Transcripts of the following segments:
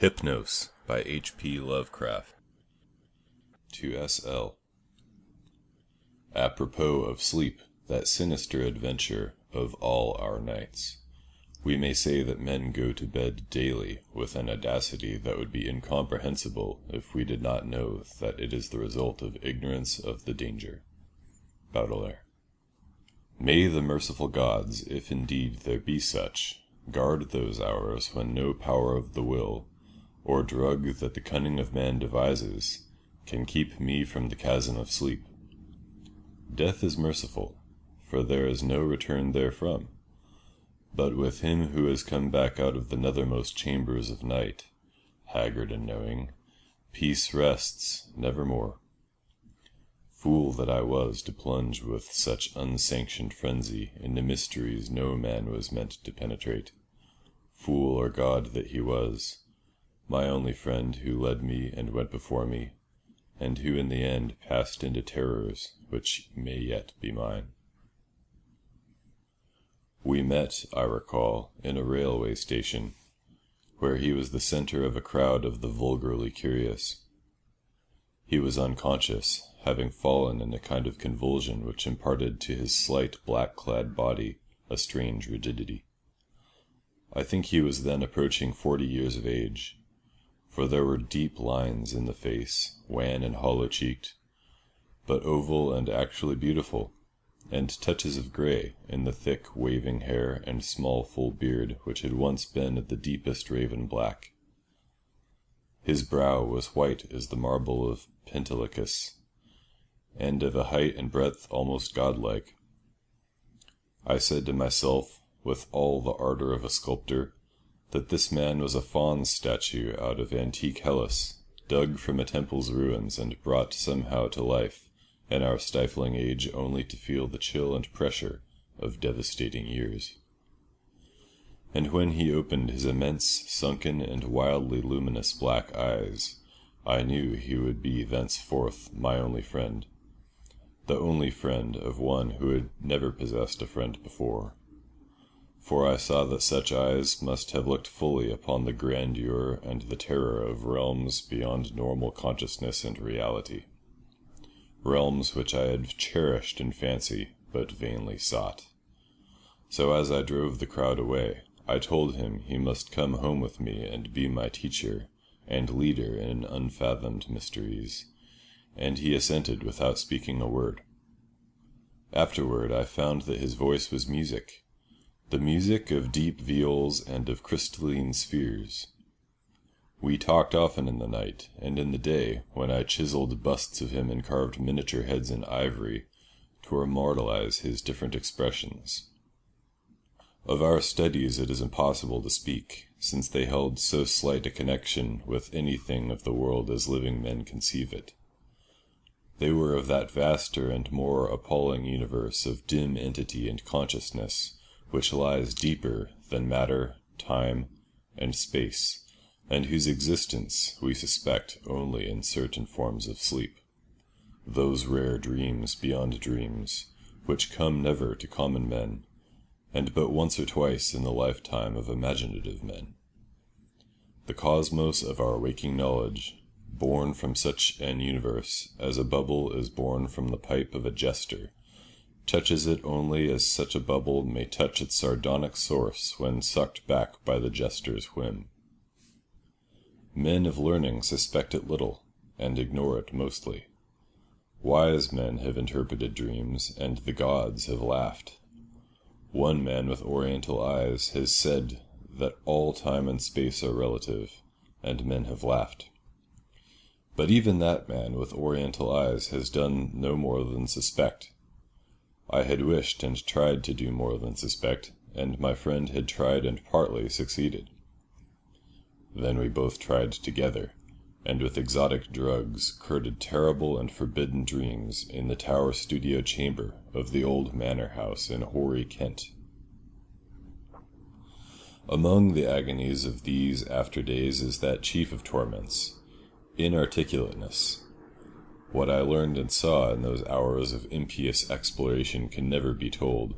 Hypnos by H.P. Lovecraft. To S.L. Apropos of sleep, that sinister adventure of all our nights, we may say that men go to bed daily with an audacity that would be incomprehensible if we did not know that it is the result of ignorance of the danger. Baudelaire. May the merciful gods, if indeed there be such, guard those hours when no power of the will, or drug that the cunning of man devises, can keep me from the chasm of sleep. Death is merciful, for there is no return therefrom. But with him who has come back out of the nethermost chambers of night, haggard and knowing, peace rests nevermore. Fool that I was to plunge with such unsanctioned frenzy into mysteries no man was meant to penetrate. Fool or god that he was, my only friend who led me and went before me, and who in the end passed into terrors which may yet be mine. We met, I recall, in a railway station, where he was the centre of a crowd of the vulgarly curious. He was unconscious, having fallen in a kind of convulsion which imparted to his slight black-clad body a strange rigidity. I think he was then approaching 40 years of age, for there were deep lines in the face, wan and hollow-cheeked, but oval and actually beautiful, and touches of grey in the thick waving hair and small full beard which had once been the deepest raven black. His brow was white as the marble of Pentelicus, and of a height and breadth almost godlike. I said to myself, with all the ardour of a sculptor, that this man was a faun's statue out of antique Hellas, dug from a temple's ruins and brought somehow to life in our stifling age only to feel the chill and pressure of devastating years. And when he opened his immense, sunken, and wildly luminous black eyes, I knew he would be thenceforth my only friend, the only friend of one who had never possessed a friend before. For I saw that such eyes must have looked fully upon the grandeur and the terror of realms beyond normal consciousness and reality, realms which I had cherished in fancy but vainly sought. So as I drove the crowd away, I told him he must come home with me and be my teacher and leader in unfathomed mysteries, and he assented without speaking a word. Afterward I found that his voice was music, the music of deep viols and of crystalline spheres. We talked often in the night, and in the day, when I chiselled busts of him and carved miniature heads in ivory, to immortalize his different expressions. Of our studies it is impossible to speak, since they held so slight a connection with anything of the world as living men conceive it. They were of that vaster and more appalling universe of dim entity and consciousness, which lies deeper than matter, time, and space, and whose existence we suspect only in certain forms of sleep, those rare dreams beyond dreams, which come never to common men, and but once or twice in the lifetime of imaginative men. The cosmos of our waking knowledge, born from such an universe as a bubble is born from the pipe of a jester, touches it only as such a bubble may touch its sardonic source when sucked back by the jester's whim. Men of learning suspect it little, and ignore it mostly. Wise men have interpreted dreams, and the gods have laughed. One man with oriental eyes has said that all time and space are relative, and men have laughed. But even that man with oriental eyes has done no more than suspect. I had wished and tried to do more than suspect, and my friend had tried and partly succeeded. Then we both tried together, and with exotic drugs courted terrible and forbidden dreams in the tower studio chamber of the old manor house in hoary Kent. Among the agonies of these after days is that chief of torments, inarticulateness. What I learned and saw in those hours of impious exploration can never be told,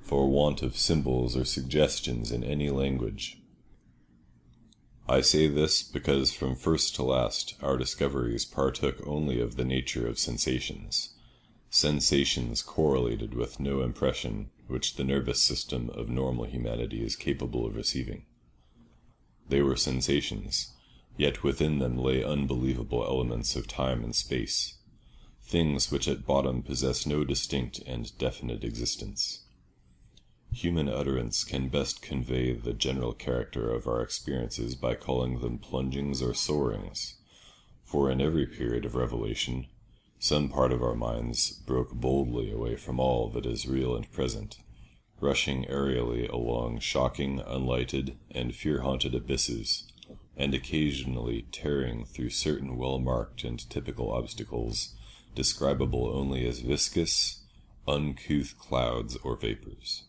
for want of symbols or suggestions in any language. I say this because from first to last our discoveries partook only of the nature of sensations, sensations correlated with no impression which the nervous system of normal humanity is capable of receiving. They were sensations, yet within them lay unbelievable elements of time and space, things which at bottom possess no distinct and definite existence. Human utterance can best convey the general character of our experiences by calling them plungings or soarings, for in every period of revelation, some part of our minds broke boldly away from all that is real and present, rushing aerially along shocking, unlighted, and fear-haunted abysses, and occasionally tearing through certain well-marked and typical obstacles, describable only as viscous, uncouth clouds or vapors.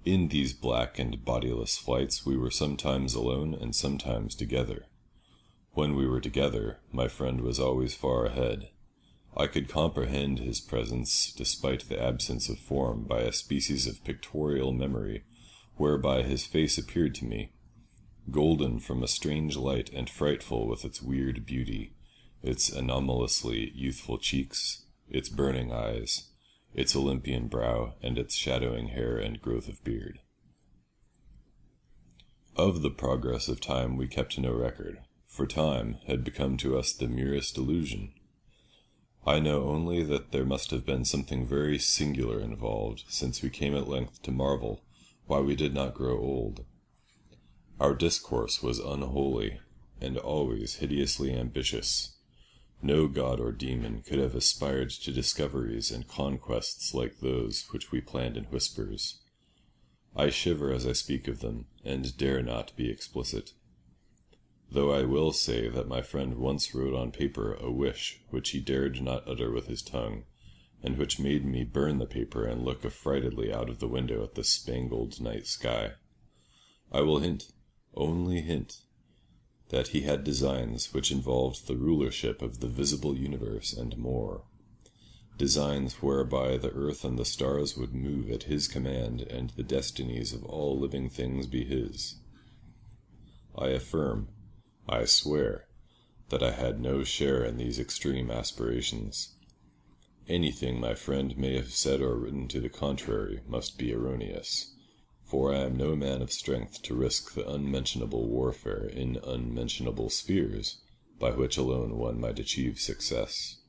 In these black and bodiless flights we were sometimes alone and sometimes together. When we were together, my friend was always far ahead. I could comprehend his presence despite the absence of form by a species of pictorial memory, whereby his face appeared to me, golden from a strange light and frightful with its weird beauty, its anomalously youthful cheeks, its burning eyes, its Olympian brow, and its shadowing hair and growth of beard. Of the progress of time we kept no record, for time had become to us the merest illusion. I know only that there must have been something very singular involved, since we came at length to marvel why we did not grow old. Our discourse was unholy, and always hideously ambitious. No god or demon could have aspired to discoveries and conquests like those which we planned in whispers. I shiver as I speak of them, and dare not be explicit. Though I will say that my friend once wrote on paper a wish which he dared not utter with his tongue, and which made me burn the paper and look affrightedly out of the window at the spangled night sky. I will hint, only hint, that he had designs which involved the rulership of the visible universe and more, designs whereby the earth and the stars would move at his command and the destinies of all living things be his. I affirm, I swear, that I had no share in these extreme aspirations. Anything my friend may have said or written to the contrary must be erroneous, for I am no man of strength to risk the unmentionable warfare in unmentionable spheres, by which alone one might achieve success.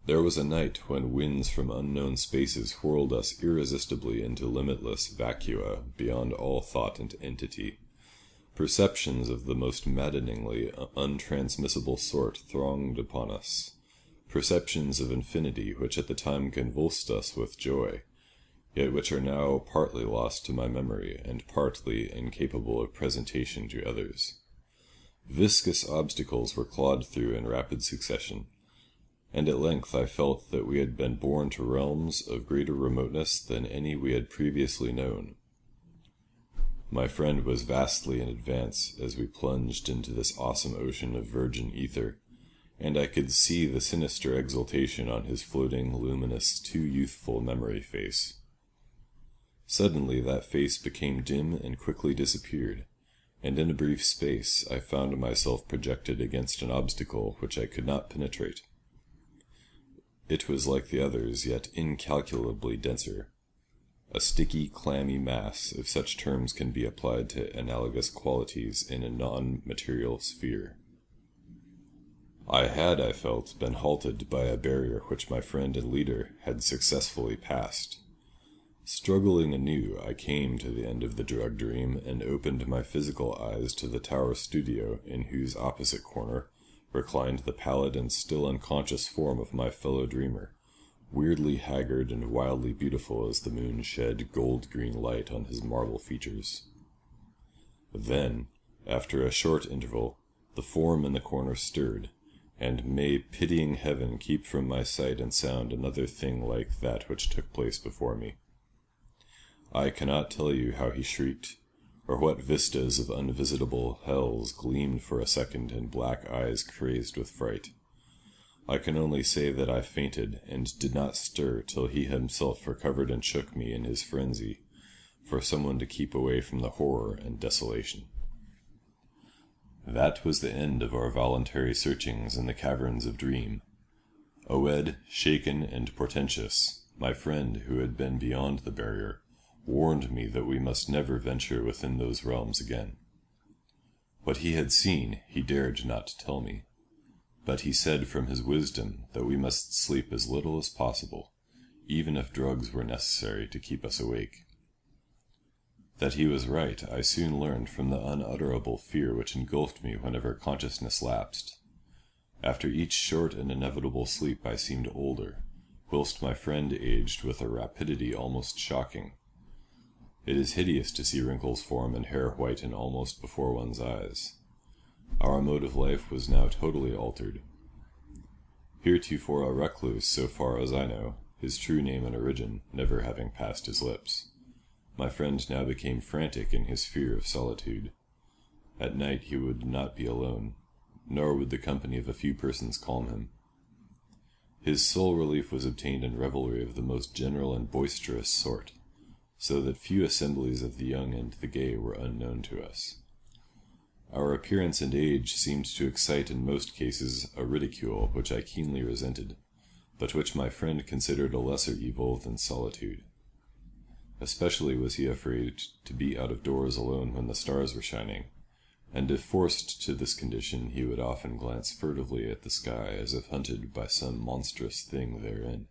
There was a night when winds from unknown spaces whirled us irresistibly into limitless vacua beyond all thought and entity. Perceptions of the most maddeningly untransmissible sort thronged upon us, perceptions of infinity which at the time convulsed us with joy, yet which are now partly lost to my memory and partly incapable of presentation to others. Viscous obstacles were clawed through in rapid succession, and at length I felt that we had been borne to realms of greater remoteness than any we had previously known. My friend was vastly in advance as we plunged into this awesome ocean of virgin ether, and I could see the sinister exultation on his floating, luminous, too youthful memory face. Suddenly that face became dim and quickly disappeared, and in a brief space I found myself projected against an obstacle which I could not penetrate. It was like the others, yet incalculably denser. A sticky, clammy mass, if such terms can be applied to analogous qualities in a non-material sphere. I had, I felt, been halted by a barrier which my friend and leader had successfully passed. Struggling anew, I came to the end of the drug dream and opened my physical eyes to the tower studio in whose opposite corner reclined the pallid and still unconscious form of my fellow dreamer, weirdly haggard and wildly beautiful as the moon shed gold-green light on his marble features. Then, after a short interval, the form in the corner stirred, and may pitying heaven keep from my sight and sound another thing like that which took place before me. I cannot tell you how he shrieked, or what vistas of unvisitable hells gleamed for a second in black eyes crazed with fright. I can only say that I fainted, and did not stir till he himself recovered and shook me in his frenzy, for someone to keep away from the horror and desolation. That was the end of our voluntary searchings in the caverns of dream. Oed, shaken and portentous, my friend who had been beyond the barrier, warned me that we must never venture within those realms again. What he had seen he dared not tell me, but he said from his wisdom that we must sleep as little as possible, even if drugs were necessary to keep us awake. That he was right I soon learned from the unutterable fear which engulfed me whenever consciousness lapsed. After each short and inevitable sleep I seemed older, whilst my friend aged with a rapidity almost shocking. It is hideous to see wrinkles form and hair whiten almost before one's eyes. Our mode of life was now totally altered. Heretofore a recluse, so far as I know, his true name and origin never having passed his lips, my friend now became frantic in his fear of solitude. At night he would not be alone, nor would the company of a few persons calm him. His sole relief was obtained in revelry of the most general and boisterous sort, so that few assemblies of the young and the gay were unknown to us. Our appearance and age seemed to excite in most cases a ridicule which I keenly resented, but which my friend considered a lesser evil than solitude. Especially was he afraid to be out of doors alone when the stars were shining, and if forced to this condition he would often glance furtively at the sky as if hunted by some monstrous thing therein.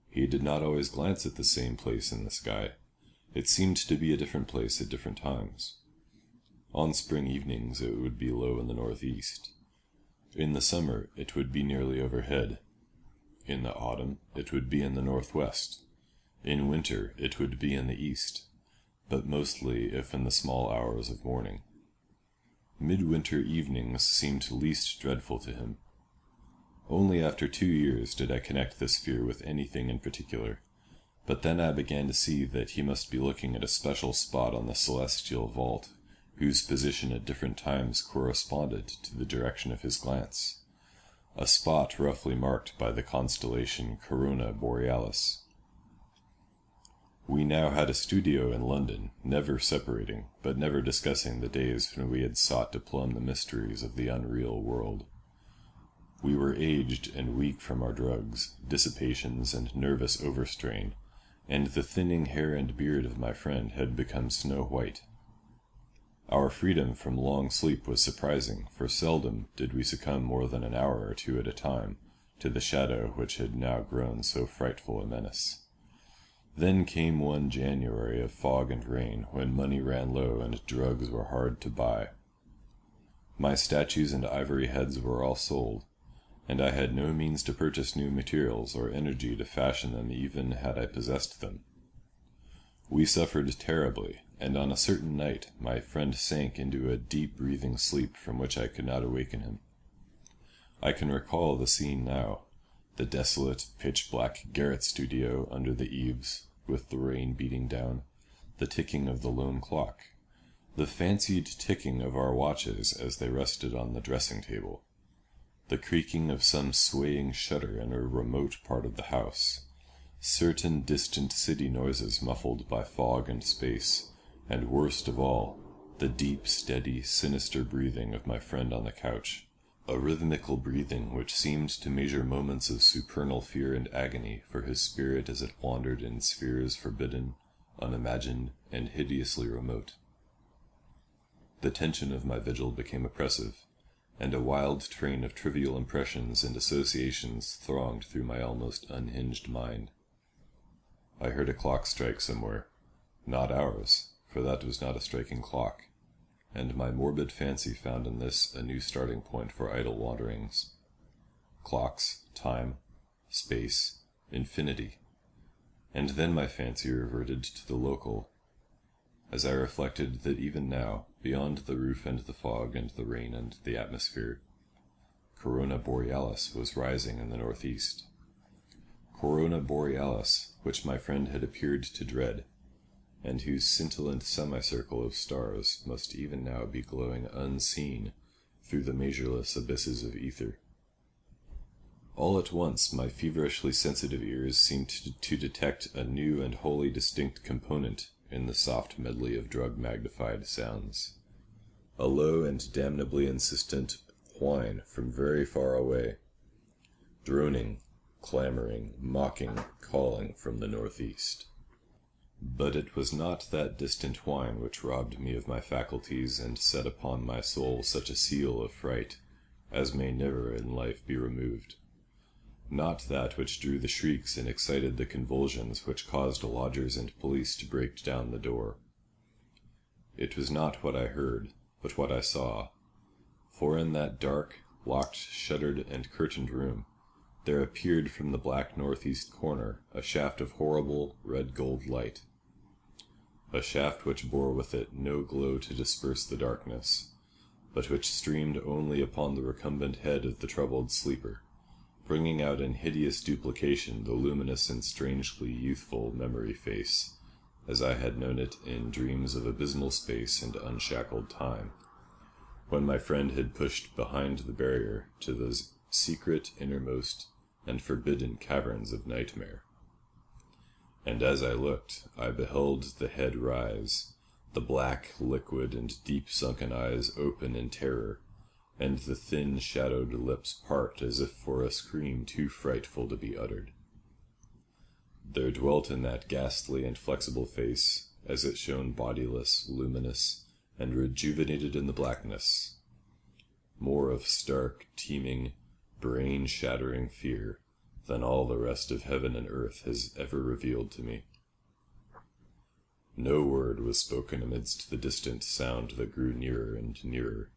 He did not always glance at the same place in the sky. It seemed to be a different place at different times. On spring evenings it would be low in the northeast. In the summer it would be nearly overhead. In the autumn it would be in the northwest. In winter it would be in the east, but mostly if in the small hours of morning. Midwinter evenings seemed least dreadful to him. Only after 2 years did I connect this fear with anything in particular, but then I began to see that he must be looking at a special spot on the celestial vault, whose position at different times corresponded to the direction of his glance, a spot roughly marked by the constellation Corona Borealis. We now had a studio in London, never separating, but never discussing the days when we had sought to plumb the mysteries of the unreal world. We were aged and weak from our drugs, dissipations, and nervous overstrain, and the thinning hair and beard of my friend had become snow white. Our freedom from long sleep was surprising, for seldom did we succumb more than an hour or two at a time to the shadow which had now grown so frightful a menace. Then came one January of fog and rain, when money ran low and drugs were hard to buy. My statues and ivory heads were all sold, and I had no means to purchase new materials or energy to fashion them even had I possessed them. We suffered terribly, and on a certain night my friend sank into a deep-breathing sleep from which I could not awaken him. I can recall the scene now. The desolate, pitch-black garret studio under the eaves, with the rain beating down, the ticking of the lone clock, the fancied ticking of our watches as they rested on the dressing-table, the creaking of some swaying shutter in a remote part of the house, certain distant city noises muffled by fog and space, and worst of all, the deep, steady, sinister breathing of my friend on the couch. A rhythmical breathing which seemed to measure moments of supernal fear and agony for his spirit as it wandered in spheres forbidden, unimagined, and hideously remote. The tension of my vigil became oppressive, and a wild train of trivial impressions and associations thronged through my almost unhinged mind. I heard a clock strike somewhere, not ours, for that was not a striking clock, and my morbid fancy found in this a new starting point for idle wanderings. Clocks, time, space, infinity. And then my fancy reverted to the local, as I reflected that even now, beyond the roof and the fog and the rain and the atmosphere, Corona Borealis was rising in the northeast. Corona Borealis, which my friend had appeared to dread, and whose scintillant semicircle of stars must even now be glowing unseen through the measureless abysses of ether. All at once my feverishly sensitive ears seemed to detect a new and wholly distinct component in the soft medley of drug-magnified sounds. A low and damnably insistent whine from very far away, droning, clamoring, mocking, calling from the northeast. But it was not that distant whine which robbed me of my faculties and set upon my soul such a seal of fright as may never in life be removed. Not that which drew the shrieks and excited the convulsions which caused lodgers and police to break down the door. It was not what I heard, but what I saw, for in that dark, locked, shuttered, and curtained room there appeared from the black northeast corner a shaft of horrible red-gold light, a shaft which bore with it no glow to disperse the darkness, but which streamed only upon the recumbent head of the troubled sleeper, bringing out in hideous duplication the luminous and strangely youthful memory face, as I had known it in dreams of abysmal space and unshackled time, when my friend had pushed behind the barrier to those secret, innermost, and forbidden caverns of nightmare. And as I looked, I beheld the head rise, the black, liquid, and deep-sunken eyes open in terror, and the thin, shadowed lips part as if for a scream too frightful to be uttered. There dwelt in that ghastly and flexible face, as it shone bodiless, luminous, and rejuvenated in the blackness, more of stark, teeming, brain-shattering fear than all the rest of heaven and earth has ever revealed to me. No word was spoken amidst the distant sound that grew nearer and nearer,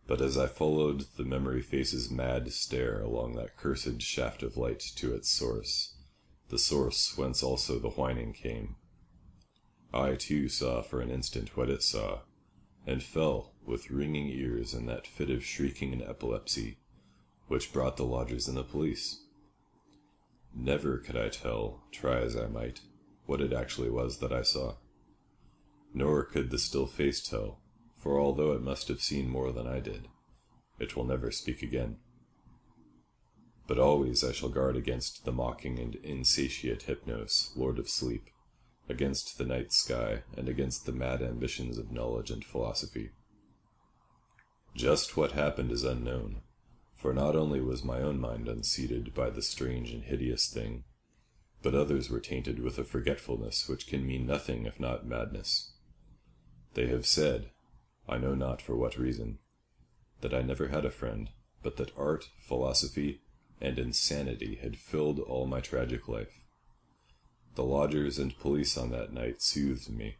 but as I followed the memory face's mad stare along that cursed shaft of light to its source, the source whence also the whining came, I too saw for an instant what it saw, and fell with ringing ears in that fit of shrieking and epilepsy which brought the lodgers and the police. Never could I tell, try as I might, what it actually was that I saw. Nor could the still face tell, for although it must have seen more than I did, it will never speak again. But always I shall guard against the mocking and insatiate Hypnos, Lord of Sleep, against the night sky, and against the mad ambitions of knowledge and philosophy. Just what happened is unknown, for not only was my own mind unseated by the strange and hideous thing, but others were tainted with a forgetfulness which can mean nothing if not madness. They have said, I know not for what reason, that I never had a friend, but that art, philosophy, and insanity had filled all my tragic life. The lodgers and police on that night soothed me,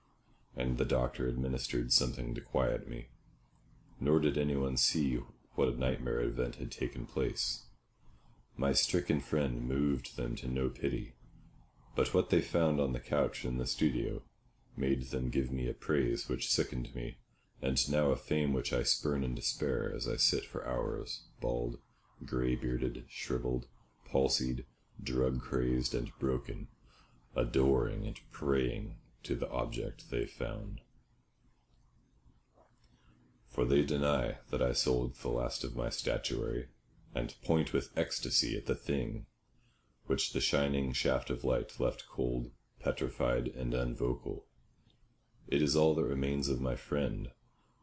and the doctor administered something to quiet me, nor did anyone see what a nightmare event had taken place. My stricken friend moved them to no pity, but what they found on the couch in the studio made them give me a praise which sickened me, and now a fame which I spurn in despair as I sit for hours, bald, grey-bearded, shriveled, palsied, drug-crazed, and broken, adoring and praying to the object they found. For they deny that I sold the last of my statuary, and point with ecstasy at the thing which the shining shaft of light left cold, petrified, and unvocal. It is all that remains of my friend,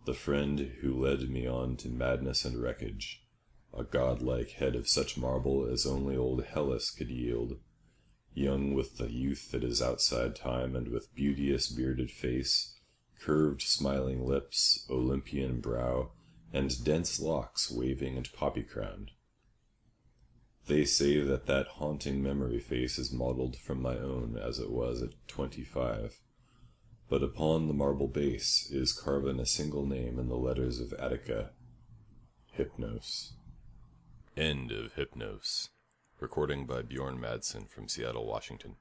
the friend who led me on to madness and wreckage, a godlike head of such marble as only old Hellas could yield, young with the youth that is outside time, and with beauteous bearded face, curved smiling lips, Olympian brow, and dense locks waving and poppy-crowned. They say that that haunting memory face is modelled from my own as it was at 25, but upon the marble base is carven a single name in the letters of Attica, Hypnos. End of Hypnos. Recording by Bjorn Madsen from Seattle, Washington.